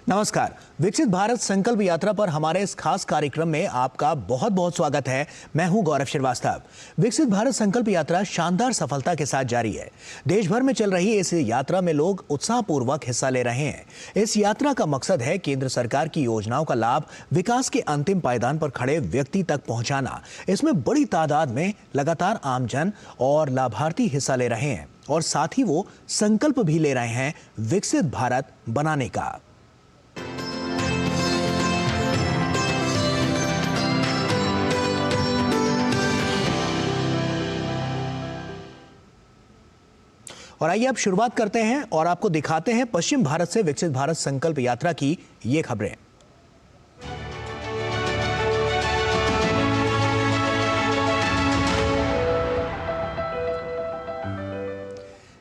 नमस्कार। विकसित भारत संकल्प यात्रा पर हमारे इस खास कार्यक्रम में आपका बहुत बहुत स्वागत है। मैं हूं गौरव श्रीवास्तव। विकसित भारत संकल्प यात्रा शानदार सफलता के साथ जारी है। देश भर में चल रही इस यात्रा में लोग उत्साहपूर्वक हिस्सा ले रहे हैं। इस यात्रा का मकसद है केंद्र सरकार की योजनाओं का लाभ विकास के अंतिम पायदान पर खड़े व्यक्ति तक पहुंचाना। इसमें बड़ी तादाद में लगातार आमजन और लाभार्थी हिस्सा ले रहे हैं और साथ ही वो संकल्प भी ले रहे हैं विकसित भारत बनाने का। और आइए अब शुरुआत करते हैं और आपको दिखाते हैं पश्चिम भारत से विकसित भारत संकल्प यात्रा की ये खबरें।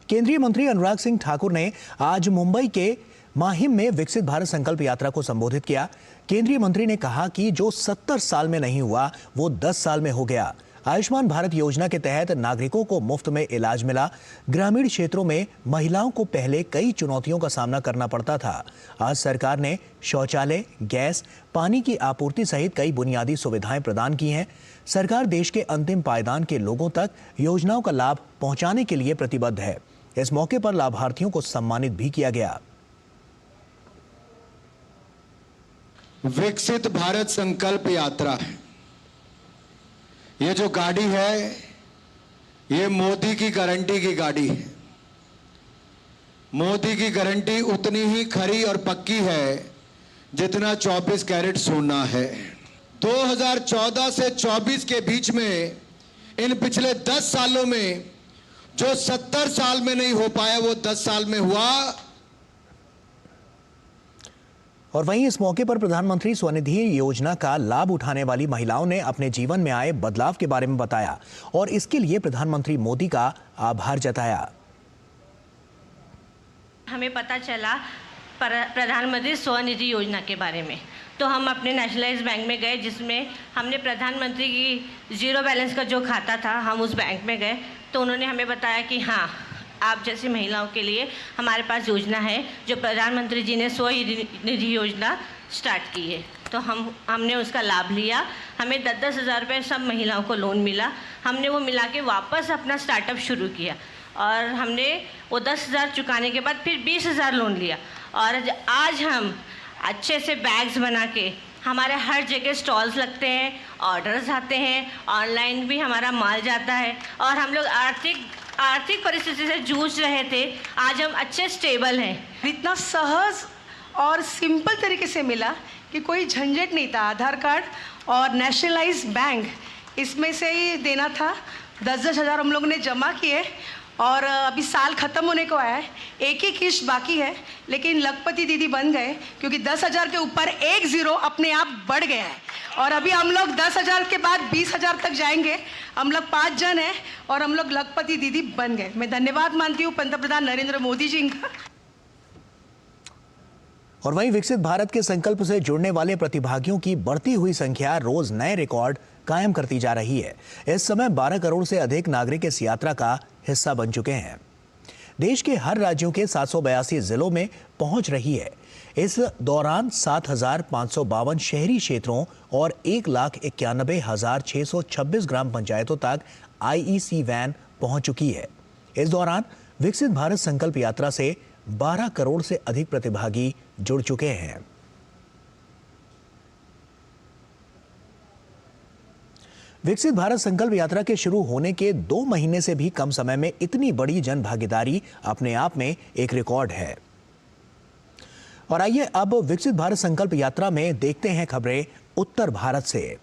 केंद्रीय मंत्री अनुराग सिंह ठाकुर ने आज मुंबई के माहिम में विकसित भारत संकल्प यात्रा को संबोधित किया। केंद्रीय मंत्री ने कहा कि जो 70 साल में नहीं हुआ वो 10 साल में हो गया। आयुष्मान भारत योजना के तहत नागरिकों को मुफ्त में इलाज मिला। ग्रामीण क्षेत्रों में महिलाओं को पहले कई चुनौतियों का सामना करना पड़ता था। आज सरकार ने शौचालय, गैस, पानी की आपूर्ति सहित कई बुनियादी सुविधाएं प्रदान की हैं। सरकार देश के अंतिम पायदान के लोगों तक योजनाओं का लाभ पहुंचाने के लिए प्रतिबद्ध है। इस मौके पर लाभार्थियों को सम्मानित भी किया गया। विकसित भारत संकल्प यात्रा है। ये जो गाड़ी है ये मोदी की गारंटी की गाड़ी है। मोदी की गारंटी उतनी ही खरी और पक्की है जितना 24 कैरेट सोना है। 2014 से 24 के बीच में इन पिछले 10 सालों में जो 70 साल में नहीं हो पाया वो 10 साल में हुआ। और वहीं इस मौके पर प्रधानमंत्री स्वनिधि योजना का लाभ उठाने वाली महिलाओं ने अपने जीवन में आए बदलाव के बारे में बताया और इसके लिए प्रधानमंत्री मोदी का आभार जताया। हमें पता चला प्रधानमंत्री स्वनिधि योजना के बारे में, तो हम अपने नेशनलाइज बैंक में गए, जिसमें हमने प्रधानमंत्री की जीरो बैलेंस का जो खाता था हम उस बैंक में गए, तो उन्होंने हमें बताया कि हाँ, आप जैसी महिलाओं के लिए हमारे पास योजना है जो प्रधानमंत्री जी ने स्वनिधि योजना स्टार्ट की है। तो हमने उसका लाभ लिया। हमें 10-10 हज़ार रुपये सब महिलाओं को लोन मिला। हमने वो मिला के वापस अपना स्टार्टअप शुरू किया और हमने वो 10,000 चुकाने के बाद फिर 20,000 लोन लिया। और आज हम अच्छे से बैग्स बना के, हमारे हर जगह स्टॉल्स लगते हैं, ऑर्डर्स आते हैं, ऑनलाइन भी हमारा माल जाता है और हम लोग आर्थिक परिस्थिति से जूझ रहे थे, आज हम अच्छे स्टेबल हैं। इतना सहज और सिंपल तरीके से मिला कि कोई झंझट नहीं था। आधार कार्ड और नेशनलाइज बैंक इसमें से ही देना था। 10-10 हज़ार हम लोगों ने जमा किए और अभी साल ख़त्म होने को आया है। एक ही किश्त बाकी है, लेकिन लखपति दीदी बन गए क्योंकि 10,000 के ऊपर एक ज़ीरो अपने आप बढ़ गया है और अभी हम लोग 10,000 के बाद 20,000 तक जाएंगे। हम लोग 5 जन हैं और हम लोग लखपति दीदी बन गए। मैं धन्यवाद मानती हूँ पंतप्रधान नरेंद्र मोदी जी का। और वहीं विकसित भारत के संकल्प से जुड़ने वाले प्रतिभागियों की बढ़ती हुई संख्या रोज नए रिकॉर्ड कायम करती जा रही है। इस समय 12 करोड़ से अधिक नागरिक इस यात्रा का हिस्सा बन चुके हैं। देश के हर राज्यों के 782 जिलों में पहुंच रही है। इस दौरान 7,552 शहरी क्षेत्रों और 1,91,626 ग्राम पंचायतों तक IEC वैन पहुंच चुकी है। इस दौरान विकसित भारत संकल्प यात्रा से 12 करोड़ से अधिक प्रतिभागी जुड़ चुके हैं। विकसित भारत संकल्प यात्रा के शुरू होने के 2 महीने से भी कम समय में इतनी बड़ी जन भागीदारी अपने आप में एक रिकॉर्ड है। और आइए अब विकसित भारत संकल्प यात्रा में देखते हैं खबरें उत्तर भारत से।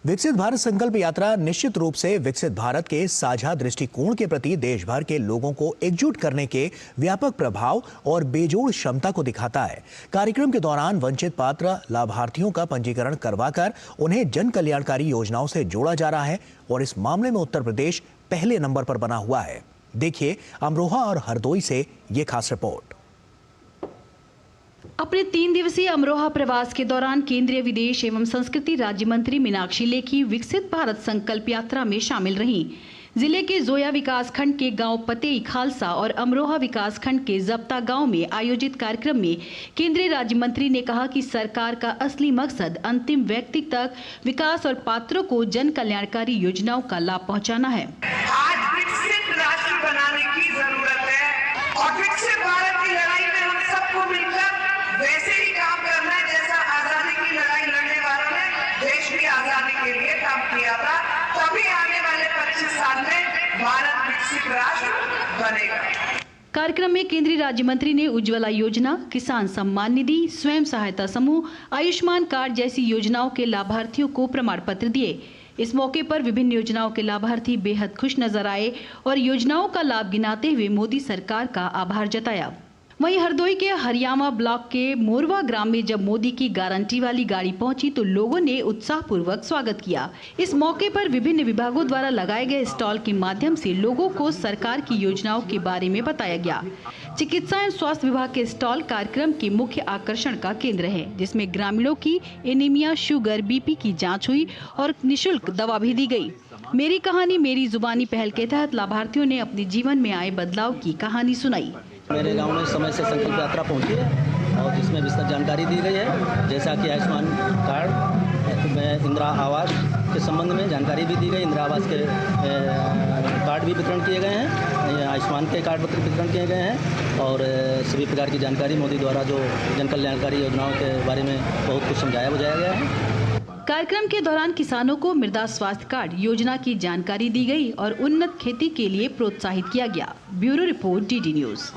विकसित भारत संकल्प यात्रा निश्चित रूप से विकसित भारत के साझा दृष्टिकोण के प्रति देश भर के लोगों को एकजुट करने के व्यापक प्रभाव और बेजोड़ क्षमता को दिखाता है। कार्यक्रम के दौरान वंचित पात्र लाभार्थियों का पंजीकरण करवाकर उन्हें जन कल्याणकारी योजनाओं से जोड़ा जा रहा है और इस मामले में उत्तर प्रदेश पहले नंबर पर बना हुआ है। देखिए अमरोहा और हरदोई से ये खास रिपोर्ट। अपने 3 दिवसीय अमरोहा प्रवास के दौरान केंद्रीय विदेश एवं संस्कृति राज्य मंत्री मीनाक्षी लेखी विकसित भारत संकल्प यात्रा में शामिल रहीं। जिले के जोया विकास खंड के गांव पतेई खालसा और अमरोहा विकास खंड के जब्ता गांव में आयोजित कार्यक्रम में केंद्रीय राज्य मंत्री ने कहा कि सरकार का असली मकसद अंतिम व्यक्ति तक विकास और पात्रों को जन कल्याणकारी योजनाओं का लाभ पहुंचाना है। आज विकसित राष्ट्र बनाने की जरूरत है और विकसित भारत की लड़ाई में हम सबको मिलकर वैसे ही काम करना है जैसा आजादी की लड़ाई लड़ने वालों ने देश की आजादी के लिए काम किया था। तभी आने वाले 25 साल में भारत विकसित राष्ट्र बनेगा। कार्यक्रम में केंद्रीय राज्य मंत्री ने उज्ज्वला योजना, किसान सम्मान निधि, स्वयं सहायता समूह, आयुष्मान कार्ड जैसी योजनाओं के लाभार्थियों को प्रमाण पत्र दिए। इस मौके पर विभिन्न योजनाओं के लाभार्थी बेहद खुश नजर आए और योजनाओं का लाभ गिनाते हुए मोदी सरकार का आभार जताया। वहीं हरदोई के हरियामा ब्लॉक के मोरवा ग्राम में जब मोदी की गारंटी वाली गाड़ी पहुंची तो लोगों ने उत्साहपूर्वक स्वागत किया। इस मौके पर विभिन्न विभागों द्वारा लगाए गए स्टॉल के माध्यम से लोगों को सरकार की योजनाओं के बारे में बताया गया। चिकित्सा एवं स्वास्थ्य विभाग के स्टॉल कार्यक्रम के मुख्य आकर्षण का केंद्र है, जिसमें ग्रामीणों की एनीमिया, शुगर, बीपी की जाँच हुई और निःशुल्क दवा भी दी गयी। मेरी कहानी मेरी जुबानी पहल के तहत लाभार्थियों ने अपने जीवन में आए बदलाव की कहानी सुनाई। मेरे गांव में समय से संकल्प यात्रा पहुंची है और जिसमें विस्तृत जानकारी दी गई है, जैसा कि आयुष्मान कार्ड में इंदिरा आवास के संबंध में जानकारी भी दी गई। इंदिरा आवास के कार्ड भी वितरण किए गए हैं, आयुष्मान के कार्ड वितरण किए गए हैं और सभी प्रकार की जानकारी मोदी द्वारा जो जन कल्याणकारी योजनाओं के बारे में बहुत कुछ समझाया बुझाया गया है। कार्यक्रम के दौरान किसानों को मृदा स्वास्थ्य कार्ड योजना की जानकारी दी गई और उन्नत खेती के लिए प्रोत्साहित किया गया। Bureau report, DD news.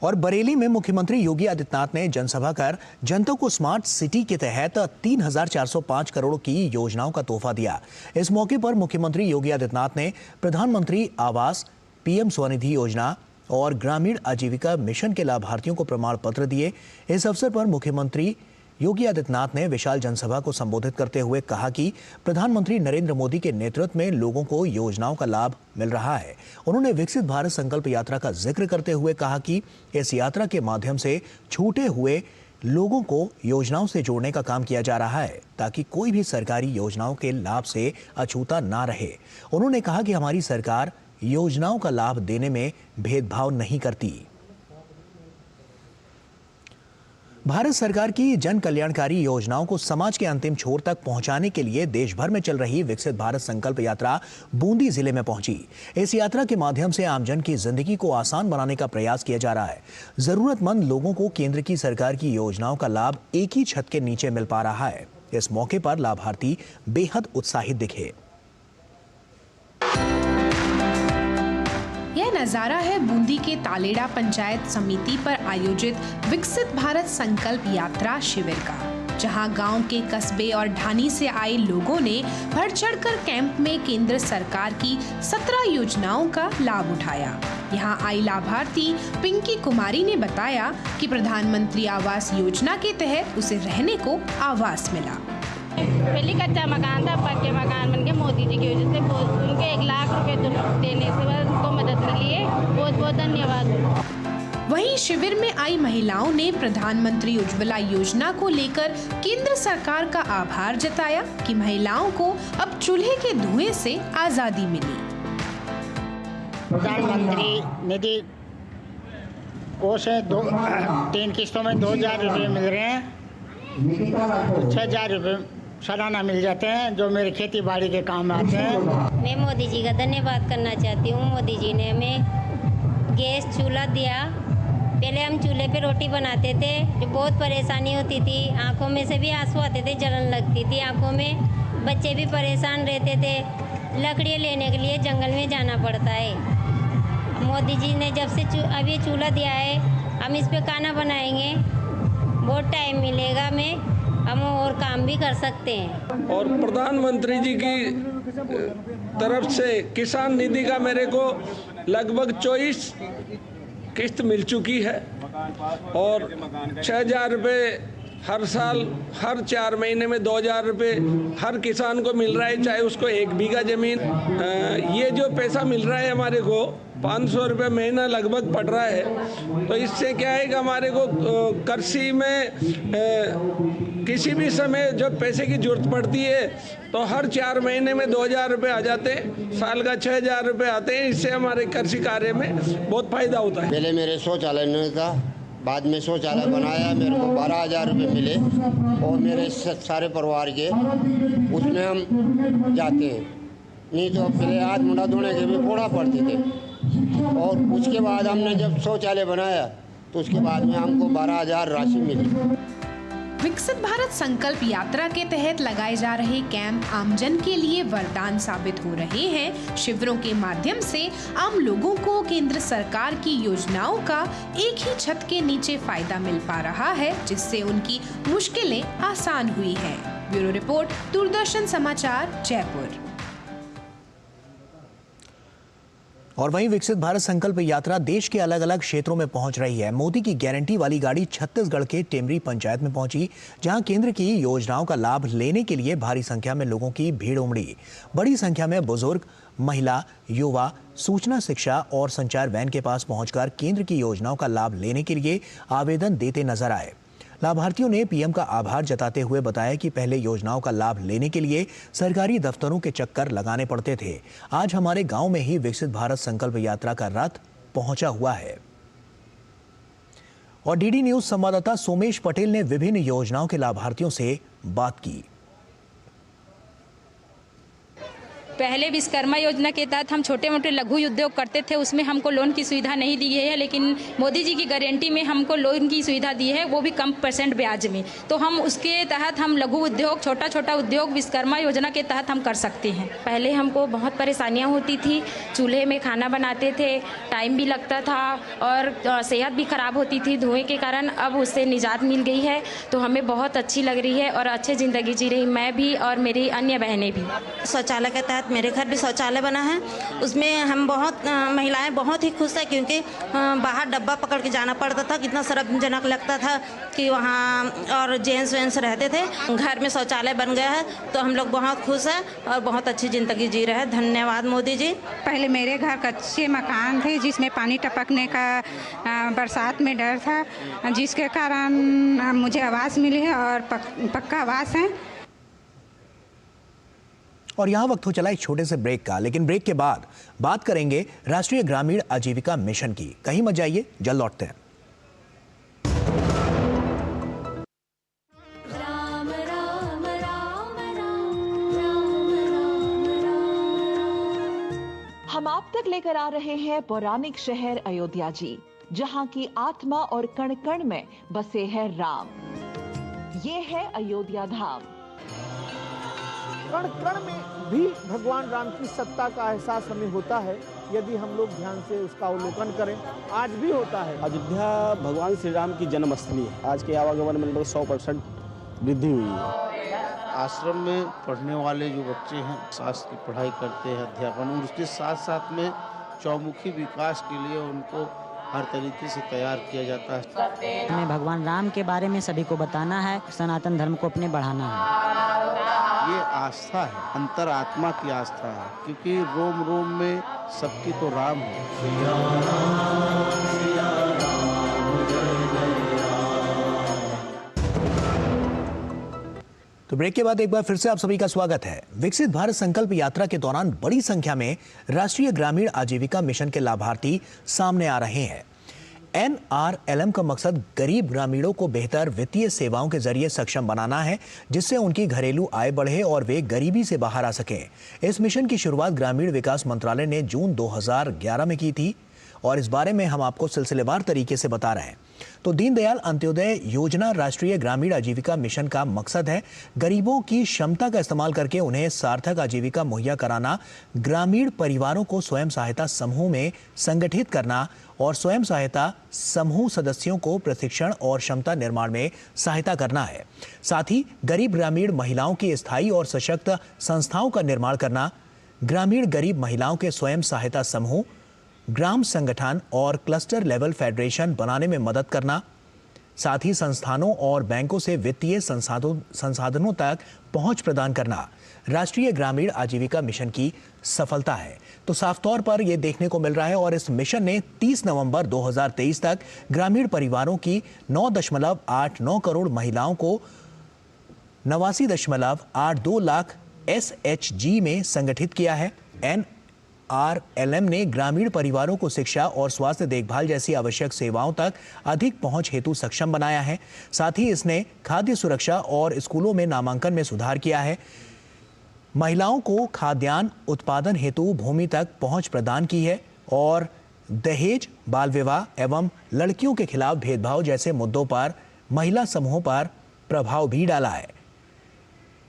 और बरेली में मुख्यमंत्री योगी आदित्यनाथ ने जनसभा कर जनता को स्मार्ट सिटी के तहत 3,405 करोड़ की योजनाओं का तोहफा दिया। इस मौके पर मुख्यमंत्री योगी आदित्यनाथ ने प्रधानमंत्री आवास, पीएम स्वनिधि योजना और ग्रामीण आजीविका मिशन के लाभार्थियों को प्रमाण पत्र दिए। इस अवसर पर मुख्यमंत्री योगी आदित्यनाथ ने विशाल जनसभा को संबोधित करते हुए कहा कि प्रधानमंत्री नरेंद्र मोदी के नेतृत्व में लोगों को योजनाओं का लाभ मिल रहा है। उन्होंने विकसित भारत संकल्प यात्रा का जिक्र करते हुए कहा कि इस यात्रा के माध्यम से छूटे हुए लोगों को योजनाओं से जोड़ने का काम किया जा रहा है ताकि कोई भी सरकारी योजनाओं के लाभ से अछूता ना रहे। उन्होंने कहा कि हमारी सरकार योजनाओं का लाभ देने में भेदभाव नहीं करती। भारत सरकार की जन कल्याणकारी योजनाओं को समाज के अंतिम छोर तक पहुंचाने के लिए देश भर में चल रही विकसित भारत संकल्प यात्रा बूंदी जिले में पहुंची। इस यात्रा के माध्यम से आमजन की जिंदगी को आसान बनाने का प्रयास किया जा रहा है। जरूरतमंद लोगों को केंद्र की सरकार की योजनाओं का लाभ एक ही छत के नीचे मिल पा रहा है। इस मौके पर लाभार्थी बेहद उत्साहित दिखे। यह नज़ारा है बूंदी के तालेड़ा पंचायत समिति पर आयोजित विकसित भारत संकल्प यात्रा शिविर का, जहां गांव के कस्बे और ढानी से आए लोगों ने बढ़ चढ़कर कैंप में केंद्र सरकार की 17 योजनाओं का लाभ उठाया। यहां आई लाभार्थी पिंकी कुमारी ने बताया कि प्रधानमंत्री आवास योजना के तहत उसे रहने को आवास मिला। पहले कच्चा मकान था, पक्के मकान बन गए मोदी जी की वजह से। उनके 1 लाख रुपए देने से उनको मदद मिली है, बहुत बहुत धन्यवाद। वहीं शिविर में आई महिलाओं ने प्रधानमंत्री उज्ज्वला योजना को लेकर केंद्र सरकार का आभार जताया कि महिलाओं को अब चूल्हे के धुएं से आजादी मिली। प्रधानमंत्री निधि कोष से 3 किस्तों में 2,000 रुपये मिल रहे हैं, 6,000 रुपये सालाना मिल जाते हैं जो मेरे खेती बाड़ी के काम में आते हैं। मैं मोदी जी का धन्यवाद करना चाहती हूँ। मोदी जी ने हमें गैस चूल्हा दिया। पहले हम चूल्हे पे रोटी बनाते थे, जो बहुत परेशानी होती थी, आंखों में से भी आंसू आते थे, जलन लगती थी आंखों में। बच्चे भी परेशान रहते थे, लकड़ियाँ लेने के लिए जंगल में जाना पड़ता है। मोदी जी ने जब से अभी चूल्हा दिया है, हम इस पे खाना बनाएंगे, बहुत टाइम मिलेगा, हम और काम भी कर सकते हैं। और प्रधानमंत्री जी की तरफ से किसान निधि का मेरे को लगभग 24 किस्त मिल चुकी है और 6,000 रुपये हर साल हर 4 महीने में 2000 रुपये हर किसान को मिल रहा है, चाहे उसको 1 बीघा ज़मीन। ये जो पैसा मिल रहा है हमारे को 500 रुपये महीना लगभग पड़ रहा है। तो इससे क्या है कि हमारे को कृषि में किसी भी समय जब पैसे की जरूरत पड़ती है तो हर 4 महीने में 2000 रुपये आ जाते हैं, साल का 6000 रुपये आते हैं। इससे हमारे कृषि कार्य में बहुत फायदा होता है। पहले मेरे शौचालय नहीं था, बाद में शौचालय बनाया, मेरे को 12,000 रुपये मिले और मेरे सारे परिवार के उसमें हम जाते हैं। नहीं तो पहले हाथ मुंडा धोने के भी पोड़ा पड़ते थे। और उसके बाद हमने जब शौचालय बनाया तो उसके बाद में हमको 12,000 राशि मिली। विकसित भारत संकल्प यात्रा के तहत लगाए जा रहे कैंप आमजन के लिए वरदान साबित हो रहे हैं। शिविरों के माध्यम से आम लोगों को केंद्र सरकार की योजनाओं का एक ही छत के नीचे फायदा मिल पा रहा है, जिससे उनकी मुश्किलें आसान हुई हैं। ब्यूरो रिपोर्ट, दूरदर्शन समाचार, जयपुर। और वहीं विकसित भारत संकल्प यात्रा देश के अलग अलग क्षेत्रों में पहुंच रही है। मोदी की गारंटी वाली गाड़ी छत्तीसगढ़ के टेमरी पंचायत में पहुंची, जहां केंद्र की योजनाओं का लाभ लेने के लिए भारी संख्या में लोगों की भीड़ उमड़ी। बड़ी संख्या में बुजुर्ग, महिला, युवा सूचना, शिक्षा और संचार वैन के पास पहुंचकर केंद्र की योजनाओं का लाभ लेने के लिए आवेदन देते नजर आए। लाभार्थियों ने पीएम का आभार जताते हुए बताया कि पहले योजनाओं का लाभ लेने के लिए सरकारी दफ्तरों के चक्कर लगाने पड़ते थे। आज हमारे गांव में ही विकसित भारत संकल्प यात्रा का रथ पहुंचा हुआ है। और डीडी न्यूज संवाददाता सोमेश पटेल ने विभिन्न योजनाओं के लाभार्थियों से बात की। पहले विश्वकर्मा योजना के तहत हम छोटे मोटे लघु उद्योग करते थे, उसमें हमको लोन की सुविधा नहीं दी गई है, लेकिन मोदी जी की गारंटी में हमको लोन की सुविधा दी है, वो भी कम % ब्याज में। तो हम उसके तहत हम लघु उद्योग, छोटा छोटा उद्योग विश्वकर्मा योजना के तहत हम कर सकते हैं। पहले हमको बहुत परेशानियां होती थी, चूल्हे में खाना बनाते थे, टाइम भी लगता था और सेहत भी खराब होती थी धुएं के कारण। अब उससे निजात मिल गई है तो हमें बहुत अच्छी लग रही है और अच्छी ज़िंदगी जी रही, मैं भी और मेरी अन्य बहनें भी। शौचालय के तहत मेरे घर भी शौचालय बना है, उसमें हम बहुत महिलाएं बहुत ही खुश है, क्योंकि बाहर डब्बा पकड़ के जाना पड़ता था, कितना शर्मजनक लगता था कि वहाँ और जेंट्स वेंट्स रहते थे। घर में शौचालय बन गया है तो हम लोग बहुत खुश हैं और बहुत अच्छी ज़िंदगी जी रहे हैं। धन्यवाद मोदी जी। पहले मेरे घर कच्चे मकान थे जिसमें पानी टपकने का बरसात में डर था, जिसके कारण मुझे आवास मिली है और पक्का आवास है। और यहाँ वक्त हो चला एक छोटे से ब्रेक का, लेकिन ब्रेक के बाद बात करेंगे राष्ट्रीय ग्रामीण आजीविका मिशन की। कहीं मत जाइए, जल्द लौटते हैं। हम आप तक लेकर आ रहे हैं पौराणिक शहर अयोध्या जी, जहाँ की आत्मा और कण कण में बसे हैं राम। ये है अयोध्या धाम। कण कण में भी भगवान राम की सत्ता का एहसास हमें होता है यदि हम लोग ध्यान से उसका अवलोकन करें। आज भी होता है। अयोध्या भगवान श्री राम की जन्मस्थली है। आज के आवागमन में लगभग 100% वृद्धि हुई है। आश्रम में पढ़ने वाले जो बच्चे हैं शास्त्र की पढ़ाई करते हैं, अध्यापन, और उसके साथ साथ में चौमुखी विकास के लिए उनको हर तरीके से तैयार किया जाता है। हमें भगवान राम के बारे में सभी को बताना है, सनातन धर्म को अपने बढ़ाना है। ये आस्था है, अंतरात्मा की आस्था है, क्योंकि रोम रोम में सबकी तो राम है। तो ब्रेक के बाद एक बार फिर से आप सभी का स्वागत है। विकसित भारत संकल्प यात्रा के दौरान बड़ी संख्या में राष्ट्रीय ग्रामीण आजीविका मिशन के लाभार्थी सामने आ रहे हैं। NRLM का मकसद गरीब ग्रामीणों को बेहतर वित्तीय सेवाओं के जरिए सक्षम बनाना है, जिससे उनकी घरेलू आय बढ़े और वे गरीबी से बाहर आ सकें। इस मिशन की शुरुआत ग्रामीण विकास मंत्रालय ने जून 2011 में की थी और इस बारे में हम आपको सिलसिलेवार तरीके से बता रहे हैं। तो दीनदयाल अंत्योदय योजना राष्ट्रीय ग्रामीण आजीविका मिशन का मकसद है गरीबों की क्षमता का इस्तेमाल करके उन्हें सार्थक आजीविका मुहैया कराना, ग्रामीण परिवारों को स्वयं सहायता समूह में संगठित करना और स्वयं सहायता समूह सदस्यों को प्रशिक्षण और क्षमता निर्माण में सहायता करना है। साथ ही गरीब ग्रामीण महिलाओं की स्थायी और सशक्त संस्थाओं का निर्माण करना, ग्रामीण गरीब महिलाओं के स्वयं सहायता समूह, ग्राम संगठन और क्लस्टर लेवल फेडरेशन बनाने में मदद करना, साथ ही संस्थानों और बैंकों से वित्तीय संसाधनों तक पहुंच प्रदान करना राष्ट्रीय ग्रामीण आजीविका मिशन की सफलता है। तो साफ तौर पर यह देखने को मिल रहा है और इस मिशन ने 30 नवंबर 2023 तक ग्रामीण परिवारों की 9.89 करोड़ महिलाओं को 89.82 लाख SHG में संगठित किया है। NRLM ने ग्रामीण परिवारों को शिक्षा और स्वास्थ्य देखभाल जैसी आवश्यक सेवाओं तक अधिक पहुंच हेतु सक्षम बनाया है। साथ ही इसने खाद्य सुरक्षा और स्कूलों में नामांकन में सुधार किया है। महिलाओं को खाद्यान्न उत्पादन हेतु भूमि तक पहुंच प्रदान की है और दहेज, बाल विवाह एवं लड़कियों के खिलाफ भेदभाव जैसे मुद्दों पर महिला समूहों पर प्रभाव भी डाला है।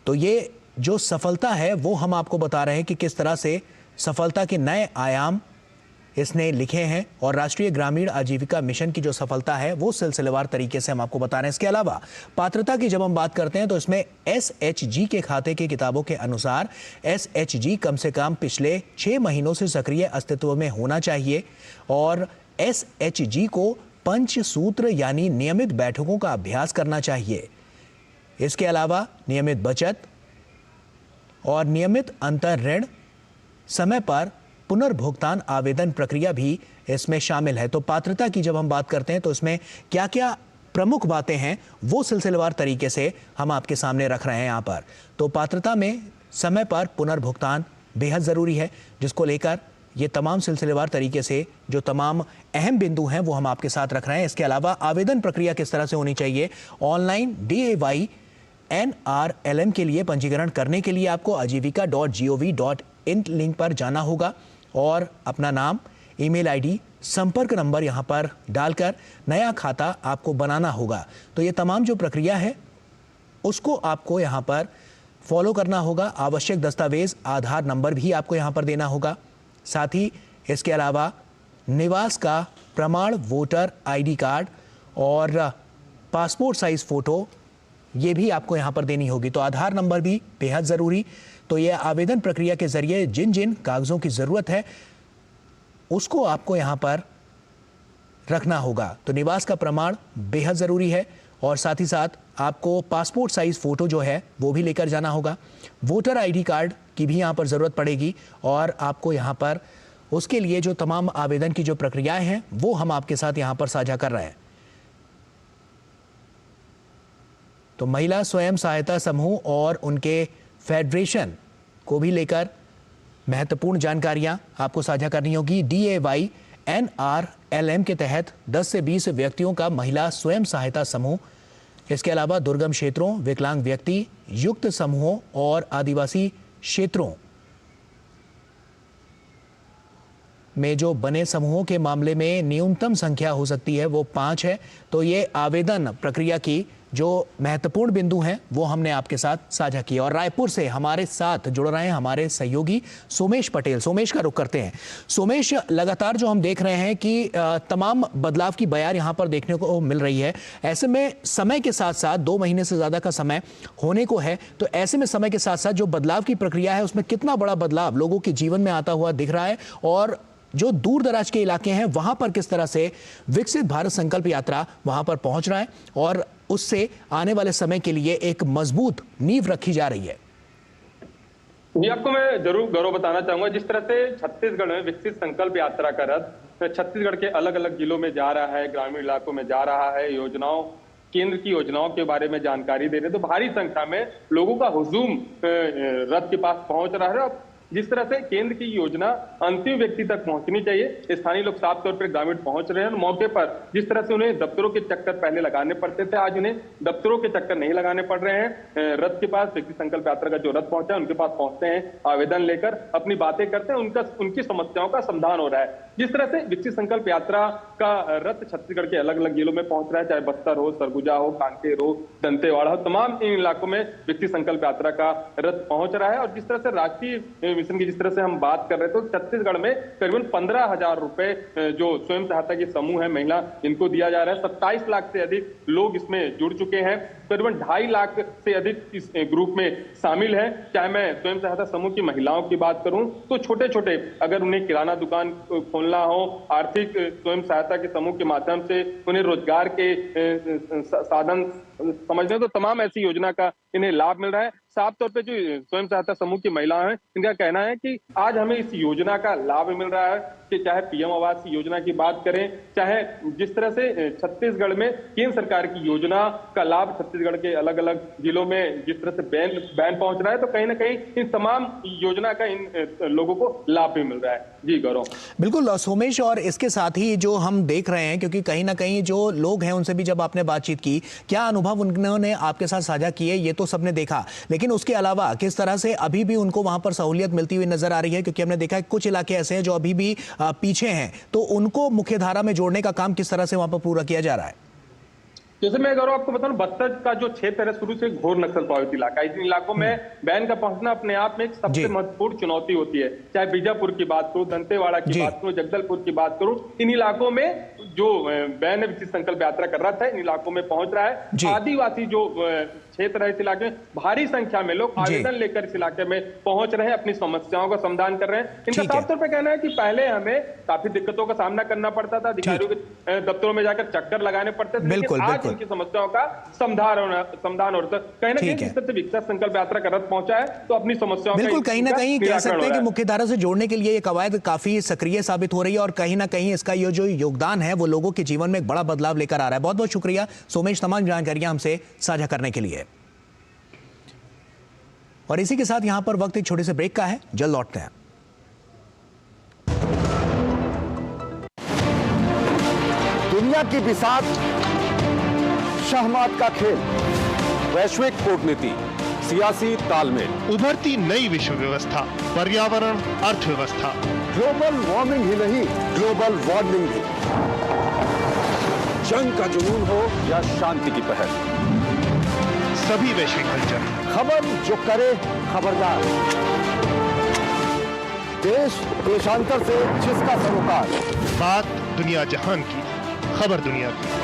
तो ये जो सफलता है वो हम आपको बता रहे हैं कि किस तरह से सफलता के नए आयाम इसने लिखे हैं और राष्ट्रीय ग्रामीण आजीविका मिशन की जो सफलता है वो सिलसिलेवार तरीके से हम आपको बता रहे हैं। इसके अलावा पात्रता की जब हम बात करते हैं तो इसमें SHG के खाते की किताबों के अनुसार SHG कम से कम पिछले 6 महीनों से सक्रिय अस्तित्व में होना चाहिए और SHG को पंचसूत्र यानी नियमित बैठकों का अभ्यास करना चाहिए। इसके अलावा नियमित बचत और नियमित अंतर ऋण समय पर पुनर्भुगतान आवेदन प्रक्रिया भी इसमें शामिल है। तो पात्रता की जब हम बात करते हैं तो इसमें क्या क्या प्रमुख बातें हैं वो सिलसिलेवार तरीके से हम आपके सामने रख रहे हैं यहाँ पर। तो पात्रता में समय पर पुनर्भुगतान बेहद ज़रूरी है, जिसको लेकर ये तमाम सिलसिलेवार तरीके से जो तमाम अहम बिंदु हैं वो हम आपके साथ रख रहे हैं। इसके अलावा आवेदन प्रक्रिया किस तरह से होनी चाहिए, ऑनलाइन DAY NRLM के लिए पंजीकरण करने के लिए आपको ajeevika.gov.in लिंक पर जाना होगा और अपना नाम, ईमेल आईडी, संपर्क नंबर यहां पर डालकर नया खाता आपको बनाना होगा। तो ये तमाम जो प्रक्रिया है उसको आपको यहां पर फॉलो करना होगा। आवश्यक दस्तावेज आधार नंबर भी आपको यहां पर देना होगा। साथ ही इसके अलावा निवास का प्रमाण, वोटर ID कार्ड और पासपोर्ट साइज फोटो ये भी आपको यहाँ पर देनी होगी। तो आधार नंबर भी बेहद ज़रूरी। तो ये आवेदन प्रक्रिया के जरिए जिन जिन कागज़ों की ज़रूरत है उसको आपको यहाँ पर रखना होगा। तो निवास का प्रमाण बेहद ज़रूरी है और साथ ही साथ आपको पासपोर्ट साइज़ फ़ोटो जो है वो भी लेकर जाना होगा। वोटर ID कार्ड की भी यहाँ पर ज़रूरत पड़ेगी और आपको यहाँ पर उसके लिए जो तमाम आवेदन की जो प्रक्रियाएँ हैं वो हम आपके साथ यहाँ पर साझा कर रहे हैं। तो महिला स्वयं सहायता समूह और उनके फेडरेशन को भी लेकर महत्वपूर्ण जानकारियां आपको साझा करनी होगी। DAY NRLM के तहत 10 से 20 व्यक्तियों का महिला स्वयं सहायता समूह, इसके अलावा दुर्गम क्षेत्रों, विकलांग व्यक्ति युक्त समूहों और आदिवासी क्षेत्रों में जो बने समूहों के मामले में न्यूनतम संख्या हो सकती है वो 5 है। तो ये आवेदन प्रक्रिया की जो महत्वपूर्ण बिंदु हैं वो हमने आपके साथ साझा किया। और रायपुर से हमारे साथ जुड़ रहे हैं हमारे सहयोगी सोमेश पटेल। सोमेश का रुख करते हैं। सोमेश, लगातार जो हम देख रहे हैं कि तमाम बदलाव की बयार यहाँ पर देखने को मिल रही है। ऐसे में समय के साथ साथ 2 महीने से ज़्यादा का समय होने को है, तो ऐसे में समय के साथ साथ जो बदलाव की प्रक्रिया है उसमें कितना बड़ा बदलाव लोगों के जीवन में आता हुआ दिख रहा है और जो दूर दराज के इलाके हैं वहां पर किस तरह से विकसित भारत संकल्प यात्रा वहां पर पहुंच रहा है और उससे आने वाले समय के लिए एक मजबूत नींव रखी जा रही है। जी, आपको मैं जरूर गौरव बताना चाहूंगा, जिस तरह से छत्तीसगढ़ में विकसित संकल्प यात्रा का रथ छत्तीसगढ़ के अलग अलग जिलों में जा रहा है, ग्रामीण इलाकों में जा रहा है, योजनाओं, केंद्र की योजनाओं के बारे में जानकारी दे रहे, तो भारी संख्या में लोगों का हुजूम रथ के पास पहुंच रहा है। और जिस तरह से केंद्र की योजना अंतिम व्यक्ति तक पहुंचनी चाहिए, स्थानीय लोग साफ तौर पर ग्रामीण पहुंच रहे हैं। मौके पर जिस तरह से उन्हें दफ्तरों के चक्कर पहले लगाने पड़ते थे, आज उन्हें दफ्तरों के चक्कर नहीं लगाने पड़ रहे हैं। रथ के पास, विकसित संकल्प यात्रा का जो रथ पहुंचा है उनके पास पहुंचते हैं, आवेदन लेकर अपनी बातें करते हैं, उनकी समस्याओं का समाधान हो रहा है। जिस तरह से विकसित संकल्प यात्रा का रथ छत्तीसगढ़ के अलग अलग जिलों में पहुंच रहा है, चाहे बस्तर हो, सरगुजा हो, कांकेर हो, दंतेवाड़ा हो, तमाम इन इलाकों में विकसित संकल्प यात्रा का रथ पहुंच रहा है। और जिस तरह से राष्ट्रीय मिशन की जिस तरह से हम बात कर रहे थे, तो छत्तीसगढ़ में करीबन 15,000 रुपए जो स्वयं सहायता के समूह है महिला, इनको दिया जा रहा है। 27 लाख से अधिक लोग इसमें जुड़ चुके हैं। करीबन 2.5 लाख से अधिक इस ग्रुप में शामिल है। चाहे मैं स्वयं सहायता समूह की महिलाओं की बात करूं तो छोटे छोटे अगर उन्हें किराना दुकान खोलना हो, आर्थिक स्वयं सहायता के समूह के माध्यम से उन्हें रोजगार के साधन समझने, तो तमाम ऐसी योजना का इन्हें लाभ मिल रहा है। साफ तौर पे जो स्वयं सहायता समूह की महिलाएं हैं, इनका कहना है कि आज हमें इस योजना का लाभ मिल रहा है कि चाहे पीएम आवास की योजना की बात करें, चाहे जिस तरह से छत्तीसगढ़ में केंद्र सरकार की योजना का लाभ छत्तीसगढ़ के अलग अलग जिलों में जिस तरह से बैन पहुंच रहा है, तो कहीं ना कहीं इन तमाम योजना का इन लोगों को लाभ भी मिल रहा है। जी गौरव। बिल्कुल सोमेश, और इसके साथ ही जो हम देख रहे हैं, क्योंकि कहीं ना कहीं जो लोग हैं उनसे भी जब आपने बातचीत की, क्या अनुभव उन्होंने आपके साथ साझा किए, ये तो सबने देखा, लेकिन उसके अलावा किस तरह से अभी भी उनको वहां पर सहूलियत मिलती हुई नजर आ रही है? क्योंकि हमने देखा है कुछ इलाके ऐसे हैं जो अभी भी पीछे हैं, तो उनको मुख्य धारा में जोड़ने का काम किस तरह से वहां पर पूरा किया जा रहा है? जैसे मैं गौरव आपको बताऊं, बस्तर का जो क्षेत्र है शुरू से घोर नक्सल प्रभावित इलाका है। इन इलाकों में बैन का पहुंचना अपने आप में एक सबसे महत्वपूर्ण चुनौती होती है। चाहे बीजापुर की बात करूं, दंतेवाड़ा की बात करूं, जगदलपुर की बात करूं, इन इलाकों में जो बैन विकसित संकल्प यात्रा कर रहा था, इन इलाकों में पहुंच रहा है। आदिवासी जो क्षेत्र है इस इलाके में, भारी संख्या में लोग आवेदन लेकर इस इलाके में पहुंच रहे हैं, अपनी समस्याओं का समाधान कर रहे हैं। इनका साफ तौर पर कहना है कि पहले हमें काफी दिक्कतों का सामना करना पड़ता था, अधिकारियों के दफ्तरों में जाकर चक्कर लगाने पड़ते थे, लेकिन आज इनकी समस्याओं का समाधान हो रहा है। कहीं ना कहीं जिस तरह से विकसित संकल्प यात्रा का रथ पहुंचा है, तो अपनी समस्याओं बिल्कुल कहीं ना कहीं कह सकते हैं कि मुख्य धारा से जोड़ने के लिए ये कवायद काफी सक्रिय साबित हो रही है, और कहीं ना कहीं इसका ये जो योगदान है वो लोगों के जीवन में एक बड़ा बदलाव लेकर आ रहा है। बहुत बहुत शुक्रिया सोमेश, तमाम जानकारियां हमसे साझा करने के लिए। और इसी के साथ यहां पर वक्त एक छोटे से ब्रेक का है, जल्द लौटते हैं। दुनिया की बिसात, शहमात का खेल, वैश्विक कूटनीति, सियासी तालमेल, उभरती नई विश्व व्यवस्था, पर्यावरण, अर्थव्यवस्था, ग्लोबल वार्मिंग ही नहीं, ग्लोबल वार्निंग भी, जंग का जुनून हो या शांति की पहल, सभी वैश्विक हलचल, खबर जो करे खबरदार, देश देशांतर से जिसका सरोकार, बात दुनिया जहान की, खबर दुनिया की।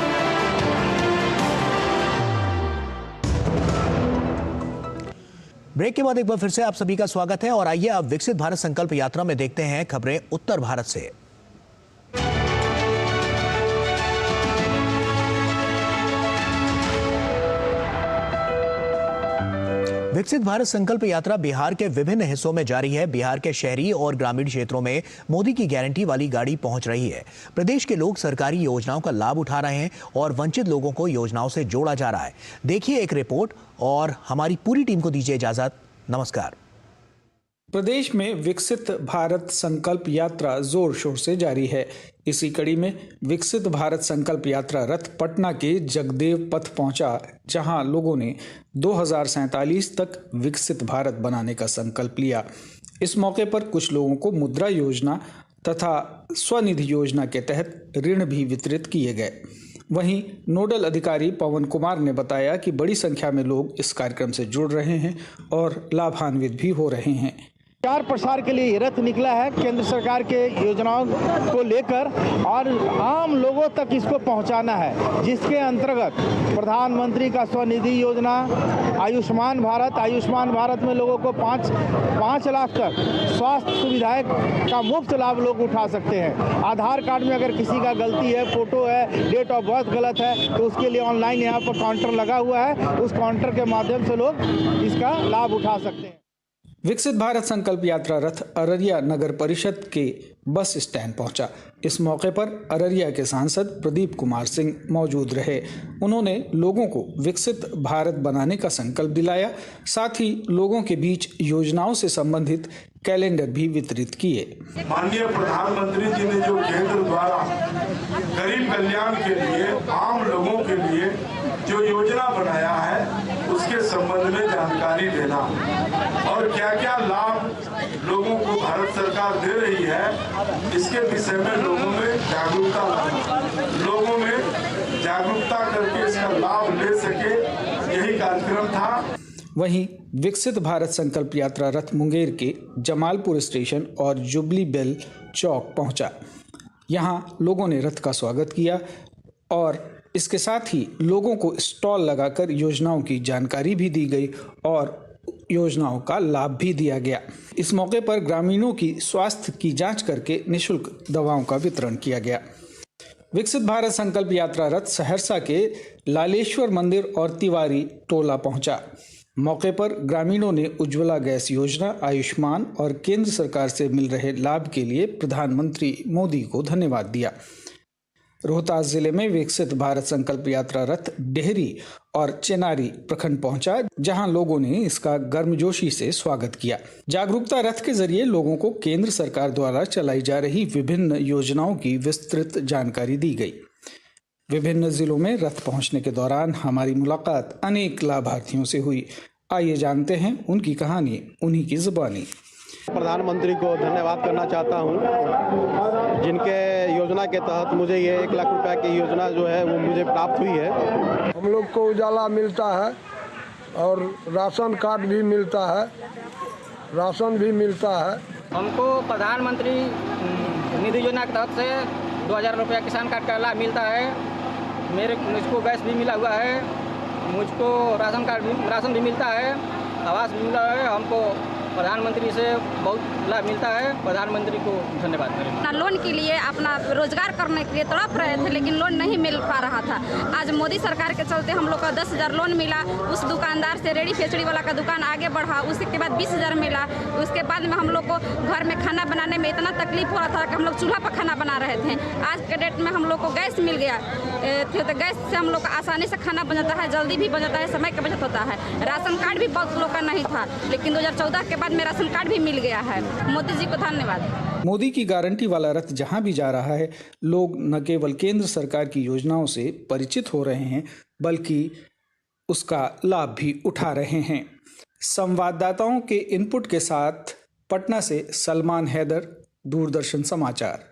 ब्रेक के बाद एक बार फिर से आप सभी का स्वागत है, और आइए अब विकसित भारत संकल्प यात्रा में देखते हैं खबरें उत्तर भारत से। विकसित भारत संकल्प यात्रा बिहार के विभिन्न हिस्सों में जारी है। बिहार के शहरी और ग्रामीण क्षेत्रों में मोदी की गारंटी वाली गाड़ी पहुंच रही है। प्रदेश के लोग सरकारी योजनाओं का लाभ उठा रहे हैं और वंचित लोगों को योजनाओं से जोड़ा जा रहा है। देखिए एक रिपोर्ट, और हमारी पूरी टीम को दीजिए इजाजत। नमस्कार। प्रदेश में विकसित भारत संकल्प यात्रा जोर शोर से जारी है। इसी कड़ी में विकसित भारत संकल्प यात्रा रथ पटना के जगदेव पथ पहुंचा, जहां लोगों ने 2047 तक विकसित भारत बनाने का संकल्प लिया। इस मौके पर कुछ लोगों को मुद्रा योजना तथा स्वनिधि योजना के तहत ऋण भी वितरित किए गए। वहीं नोडल अधिकारी पवन कुमार ने बताया कि बड़ी संख्या में लोग इस कार्यक्रम से जुड़ रहे हैं और लाभान्वित भी हो रहे हैं। प्रचार प्रसार के लिए ये रथ निकला है केंद्र सरकार के योजनाओं को लेकर, और आम लोगों तक इसको पहुंचाना है, जिसके अंतर्गत प्रधानमंत्री का स्वनिधि योजना, आयुष्मान भारत में लोगों को 5 लाख तक स्वास्थ्य सुविधाएं का मुफ्त लाभ लोग उठा सकते हैं। आधार कार्ड में अगर किसी का गलती है, फोटो है, डेट ऑफ बर्थ गलत है, तो उसके लिए ऑनलाइन यहाँ पर काउंटर लगा हुआ है, उस काउंटर के माध्यम से लोग इसका लाभ उठा सकते हैं। विकसित भारत संकल्प यात्रा रथ अररिया नगर परिषद के बस स्टैंड पहुंचा। इस मौके पर अररिया के सांसद प्रदीप कुमार सिंह मौजूद रहे। उन्होंने लोगों को विकसित भारत बनाने का संकल्प दिलाया, साथ ही लोगों के बीच योजनाओं से संबंधित कैलेंडर भी वितरित किए। माननीय प्रधानमंत्री जी ने जो केंद्र द्वारा गरीब कल्याण के लिए, आम लोगों के लिए जो योजना बनाया है, उसके संबंध में जानकारी देना और क्या क्या लाभ लोगों को भारत सरकार दे रही है, इसके विषय में लोगों में जागरूकता लाना, लोगों में जागरूकता करके इसका लाभ ले सके, यही कार्यक्रम था। वहीं विकसित भारत संकल्प यात्रा रथ मुंगेर के जमालपुर स्टेशन और जुबली बेल चौक पहुंचा। यहां लोगों ने रथ का स्वागत किया और इसके साथ ही लोगों को स्टॉल लगाकर योजनाओं की जानकारी भी दी गई और योजनाओं का लाभ भी दिया गया। इस मौके पर ग्रामीणों की स्वास्थ्य की जांच करके निःशुल्क दवाओं का वितरण किया गया। विकसित भारत संकल्प यात्रा रथ सहरसा के लालेश्वर मंदिर और तिवारी टोला पहुंचा। मौके पर ग्रामीणों ने उज्ज्वला गैस योजना, आयुष्मान और केंद्र सरकार से मिल रहे लाभ के लिए प्रधानमंत्री मोदी को धन्यवाद दिया। रोहतास जिले में विकसित भारत संकल्प यात्रा रथ डेहरी और चेनारी प्रखंड पहुंचा, जहां लोगों ने इसका गर्मजोशी से स्वागत किया। जागरूकता रथ के जरिए लोगों को केंद्र सरकार द्वारा चलाई जा रही विभिन्न योजनाओं की विस्तृत जानकारी दी गई। विभिन्न जिलों में रथ पहुंचने के दौरान हमारी मुलाकात अनेक लाभार्थियों से हुई। आइए जानते हैं उनकी कहानी उन्हीं की जुबानी। प्रधानमंत्री को धन्यवाद करना चाहता हूं, जिनके योजना के तहत मुझे ये 1 लाख रुपए की योजना जो है वो मुझे प्राप्त हुई है। हम लोग को उजाला मिलता है और राशन कार्ड भी मिलता है, राशन भी मिलता है। हमको प्रधानमंत्री निधि योजना के तहत से 2000 रुपया किसान कार्ड का लाभ मिलता है। मुझको गैस भी मिला हुआ है, मुझको राशन भी मिलता है, आवास भी मिला है। हमको प्रधानमंत्री से बहुत लाभ मिलता है। प्रधानमंत्री को धन्यवाद करें। लोन के लिए अपना रोजगार करने के लिए तड़प रहे थे, लेकिन लोन नहीं मिल पा रहा था। आज मोदी सरकार के चलते हम लोग का 10,000 लोन मिला। उस दुकानदार से रेडी फेचड़ी वाला का दुकान आगे बढ़ा, उसके बाद 20,000 मिला। उसके बाद में हम लोग को घर में खाना बनाने में इतना तकलीफ हो रहा था कि हम लोग चूल्हा पर खाना बना रहे थे। आज के डेट में हम लोग को गैस मिल गया, तो गैस से हम लोग आसानी से खाना बन जाता है, जल्दी भी बन जाता है, समय का बचत होता है। राशन कार्ड भी बहुत लोग का नहीं था, लेकिन 2014 के बाद में राशन कार्ड भी मिल गया है। मोदी जी को धन्यवाद। मोदी की गारंटी वाला रथ जहां भी जा रहा है, लोग न केवल केंद्र सरकार की योजनाओं से परिचित हो रहे हैं, बल्कि उसका लाभ भी उठा रहे हैं। संवाददाताओं के इनपुट के साथ पटना से सलमान हैदर, दूरदर्शन समाचार।